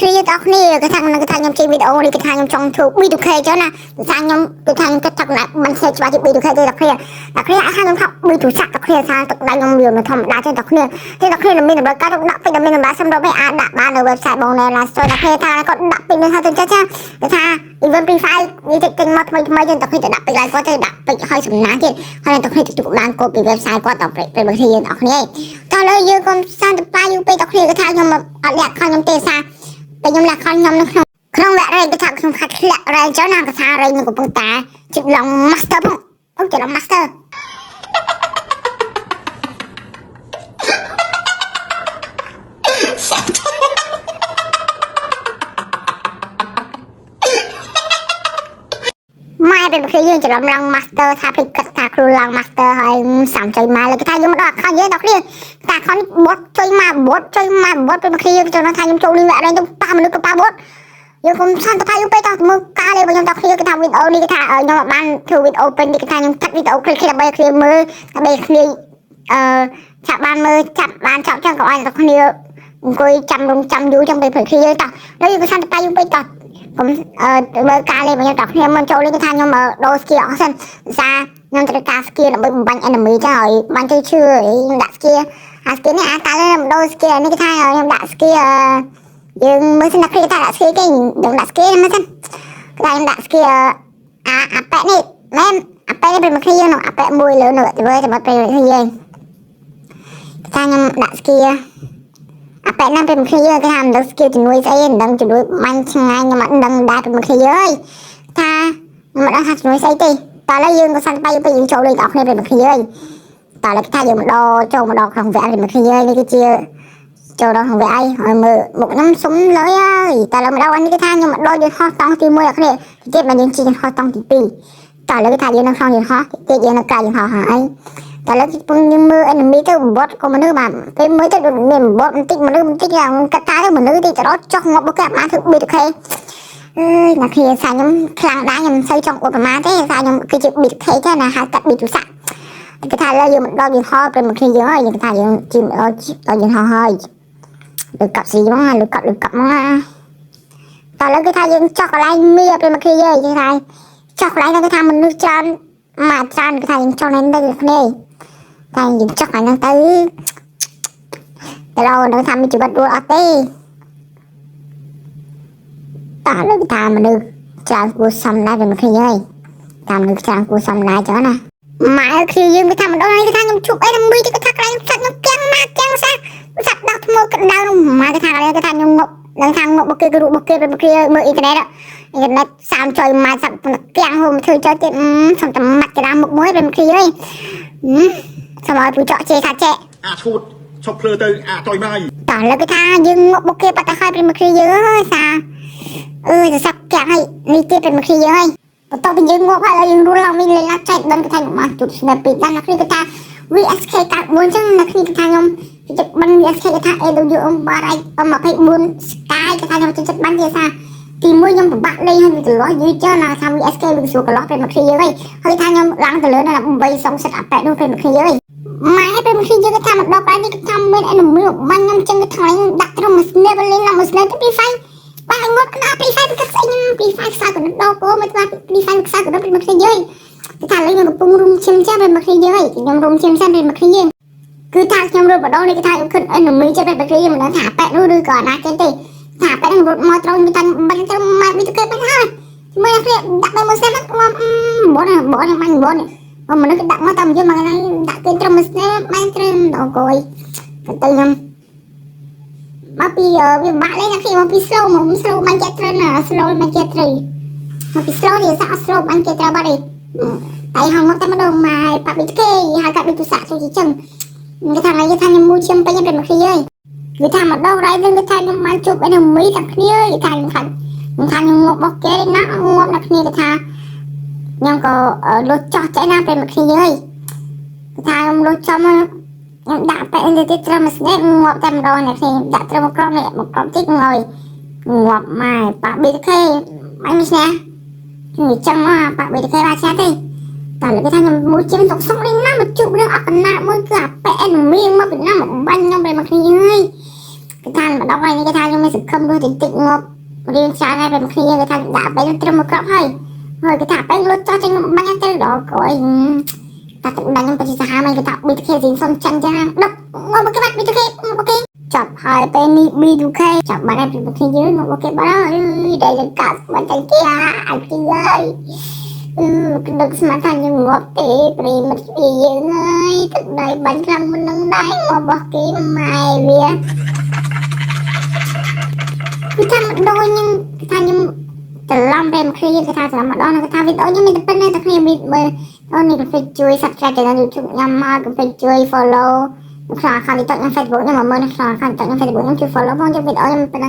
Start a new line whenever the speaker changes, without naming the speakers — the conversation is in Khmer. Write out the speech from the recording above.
គ្នាយើងទាំងគ្នាគេថាខ្ញុំជិះវីដេអូនេះគេថាខ្ញុំចង់ធ្វើ B2K ចុះណាគេថាខ្ញុំគេថាខ្ញុំគិតថាមិនសេច្បាស់ជា B2K ទេទាំងគ្នាអាចខ្ញុំថា B2C ទាំងគ្នាថាទឹកដៃខ្ញុំវាមិនធម្មតាទេទាំងគ្នាមានតម្រូវការដាក់ពេញមានតម្រូវសម្រាប់ឲ្យអាចដាក់បាននៅ website បងនៅ Last Store ទាំងគ្នាថាគាត់ដាក់ពេញថាទៅចាគេថា event profile វាតិចទិញមកថ្មីយើងទាំងគ្នាទៅដាក់ពេញ like គាត់ទៅដាក់ពេញឲ្យសំណាងទៀតហើយទាំងគ្នាទៅជួបបានកូដពី website គាត់ទៅពេលបางทีយើងទាំងគ្នាតោះលើយើងកុំសានទៅប៉ាយូរពេកទាំងគ្នាគេថាខ្ញុំអត់លាក់ខំខ្ញុំទេសាតែខ្ញុំលាក់ខំខ្ញុំនៅក្នុងវគ្គរែងគេថាខ្ញុំខាត់ធ្លាក់រែងចុះណាគេថារែងនឹងកំពុងតែជិតឡង master ផងអូជិតឡង master ម៉ែเป็นคือយើងច្រឡំឡង master ថាភ្លេចគិតថាគ្រូឡង master ហើយសាំចុយម៉ែលើគេថាយើងមកដល់ខំយើងដល់គ្នាតែខំបត់ចុយម៉ែបត់เป็นคือយើងចូលថាខ្ញុំចូលលេងវគ្គរែងទៅប៉ាមនុស្សទៅប៉ាបត់យើងកុំសន្តិភាពយូរពេកតមើលការលេងរបស់ខ្ញុំដល់គ្នាគេថាវីដេអូនេះគេថាខ្ញុំបានធ្វើវីដេអូពេញនេះគេថាខ្ញុំកាត់វីដេអូคลิปដើម្បីគ្នាមើលដើម្បីគ្នាចាប់បានមើលចាប់បានចប់ចឹងក៏ឲ្យដល់គ្នាអង្គុយចាំយូរចឹងពេលព្រឹកគ្នាតោះហើយយើងក៏សន្តិភាពយូរពេកតោះខ្ញុំមើលការលេងរបស់ខ្ញុំដល់គ្នាមិនចូលលេងគេថាខ្ញុំដូរ skill អស់សិនភាសាខ្ញុំត្រូវការ skill ដើម្បីបំបាញ់ enemy ចឹងហើយបាញ់ទៅឈឺខ្ញុំដាក់ skill អា skill នេះអាតាខ្ញុំដូរ skill នេះគេថាខ្ញុំដាក់ skill យើងមើលសិនដាក់ skill គេថាដាក់ skill គេខ្ញុំដាក់ skill មើលសិនខ្ញុំដាក់ skill អាប៉ែនេះមែនអាប៉ែនេះเป็นមកគ្នាយើងអាប៉ែមួយលើនោះទៅចាំពេលគ្នាយើងថាខ្ញុំដាក់ skill អាប៉ែហ្នឹងเป็นមកគ្នាយើងគេថាមិនដឹង skill ជំនួយស្អីមិនដឹងជំនួយបាញ់ឆ្ងាយខ្ញុំអត់ដឹងដែរเป็นមកគ្នាយើងអើយថាខ្ញុំមិនដឹងថាជំនួយស្អីទេតើឥឡូវយើងក៏សន្តិភាពយើងចូលលេងដល់គ្នាเป็นមកគ្នាយើងតើឥឡូវថាយើងចូលមកដល់ក្នុងវគ្គเป็นមកគ្នាយើងនេះគឺជាចូលដល់ក្នុងវគ្គហើយមើលមុខខ្ញុំសុំលើហើយតែឥឡូវមកដល់នេះគេថាខ្ញុំមកដល់យន្តហោះតង់ទី1ដល់គ្នាទៀតមកយើងជិះយន្តហោះតង់ទី2តើឥឡូវគេថាយើងនៅក្នុងយន្តហោះទៀតយើងនៅក្រៅយន្តហោះហើយតែឥឡូវពងយើងមើល enemy ទៅបំបត់ក៏មនុស្សបានពេលមើលទៅដូចមានបំបត់បន្តិចមនុស្សបន្តិចយ៉ាងកតាទៅមនុស្សទីចរចុះងាប់បកាបានធ្វើ B2K អើយណាគ្នាសាខ្ញុំខ្លាំងដែរខ្ញុំមិនសូវចង់អួតប្រមាណទេសាខ្ញុំគឺជា B2K ទេណាហៅកាត់ B2C គេថាឥឡូវយើងមកដល់យន្តហោះពេលមកគ្នាយើងហើយគេថាយើងជិះដល់យន្តហោះហើយលើកាប់ស៊ីមកលើកាប់មកតែឥឡូវគេថាយើងចុះកន្លែងមានពេលមកគ្នាយើងគេថាចុះកន្លែងគេថាមនុស្សច្រើនមកច្រើនគេថាយើងចុះនៅគ្នាតែយើងចុះកន្លែងហ្នឹងទៅតែเราនឹងថាមានជីវិតរស់អត់ទេតែឥឡូវគេថាមនុស្សច្រើនគួរសមដែរពេលមកគ្នាហើយតាមមនុស្សច្រើនគួរសមដែរចឹងណាម៉ែគឺយើងគេថាម្ដងនេះគេថាខ្ញុំជួបអីនឹងមួយគេថាកន្លែងសាច់ខ្ញុំទាំងមកទាំងសាសាច់ដាក់ថ្មក្តៅនោះម៉ែគេថាកន្លែងគេថាខ្ញុំងប់ឡើងខាងងប់មកគេរូបមកគេពេលមកគេមើលអ៊ីនធឺណិតសាមចុយម៉ែសាច់ទាំងហូមធ្វើចុយទៀតសុំតែម៉ាត់ក្តារមុខមួយពេលមកគេហើយសមឲ្យពូចកជេថាចេ
អាឈូតឈប់ភ្លើទៅអាចុយម៉ៃ
តើលើគេថាយើងងប់មកគេបាត់ទៅហើយពេលមកគេយើងអើយសាទៅសាប់ទាំងហើយនេះទៀតពេលមកគេយើងហើយបន្ទាប់ពីយើងងប់ហើយយើងរស់ឡើងមានលេខណាចែកដឹងគេថាខ្ញុំមកជុតស្នេហ៍ពីដល់ណាគ្នាគេថា VSK កាត់4ចឹងណាគ្នាគេថាខ្ញុំចិត្តបាន VSK គេថា AW បាទឯ24 Sky គេថាខ្ញុំចិត្តបានគេថាទី1ខ្ញុំពិបាកលេងហើយវាចន្លោះយូរចឹងណាថា VSK វាស្រួលកន្លោះពេលមកគ្នាយើងហើយថាខ្ញុំឡើងទៅលើណា8សងសិតអាប៉ែនោះពេលមកគ្នាយើងម៉ែពេលមកគ្នាយើងគេថាមកដល់ប៉ែនេះគេថាមាន enemy បាញ់ខ្ញុំចឹងគេថាដាក់ត្រឹមមួយ snap លេងឡើងមួយ snap ទៅពីហ្វៃបាទងត់ណាពីហ្វៃទៅស្អីខ្ញុំពីហ្វៃខ្សែកណ្ដោគោមកថាពីហ្វៃខ្សែកណ្ដោពេលមកគ្នាយើងគេថាលេងកំពុងរុំឈឹមចាស់ពេលមកគ្នាយើងខ្ញុំរុំឈឹមចាស់ពេលមកគ្នាយើងគឺថាខ្ញុំរត់បដោនេះគេថាខ្ញុំគិត enemy ចិត្តពេលមកគ្នាយើងមិនដឹងថាប៉ែនោះឬក៏ណាគេទេថាប៉ែនឹងរត់មកត្រង់មានតាបាញ់ត្រឹមម៉ែវាទៅគេបាញ់ហើយមើលគ្នាដាក់ទៅមួយស្នេហ៍មកបងបាញ់បងមនុស្សគេដាក់មកតាមយើងមកហ្នឹងដាក់គេត្រឹមមួយស្នេហ៍បាញ់ត្រឹមដល់គយទៅខ្ញុំមកពីវាបាក់លេងណាគេមកពី slow បាញ់ចេះត្រឹមណា slow បាញ់ចេះត្រីមកពី slow នេះសាក់ slow បាញ់ចេះត្រូវបាត់ទេតែហងមកតែម្ដងម៉ែប៉ាពីគេហៅកាត់ដូចទូសាក់ទៅចឹងគេថាខ្ញុំមួយឈាមពេញពេលមកគ្នាហើយគេថាម្ដងរ៉ៃវិញគេថាខ្ញុំបានជួប enemy ទាំងគ្នាគេថាខ្ញុំងប់បោះគេណាងប់ដល់គ្នាគេថាខ្ញុំក៏លុចចោះចេះណាពេលមកគ្នាហើយគេថាខ្ញុំលុចចំខ្ញុំដាក់តែទៅត្រឹមស្នេហ៍ងាប់តែម្ដងនេះខ្ញុំដាក់ត្រឹមក្រមនេះមកក្រមតិចងយងាប់ម៉ែប៉ា BTK អញមិនស្នេហ៍ខ្ញុំចឹងមកប៉ា BTK បានស្នេហ៍ទេតែគេថាខ្ញុំមួយជិះទុកសុំលេងណាមកជួបរឿងអកណាមួយគឺអាប៉ែ enemy មកពីណាមកបាញ់ខ្ញុំពេលមកគ្នាហើយ cái thằng mà đọc này cái thằng nhưng mà sự không đôi tình tịnh ngọc riêng trái này bên kia cái thằng đã bay lên một cặp hay rồi cái thằng bay luôn cho trên băng tới đó coi ta tự đánh cái gì sao mày cái thằng bị cái gì xong chân ra đập ngồi một cái mặt bị cái ok chọc hai penny bị du khe chọc bạn em bị cái dưới một cái bạn ơi đây là cả bạn tay kia anh kia ơi được mà thằng nhưng ngọt tệ bị mất gì ơi từ đây bánh răng mình nâng đáy mà bỏ cái mày về cái thằng đôi nhưng cái thằng nhưng từ lòng em khi cái thằng làm đó là cái thằng video nhưng mình bên đây ta khi bị đó này phải chui subscribe cho YouTube nhằm mà phải chui follow khá khá đi tận Facebook nhưng mà mới khá khá tận Facebook nhưng chui follow không cho video nhưng bên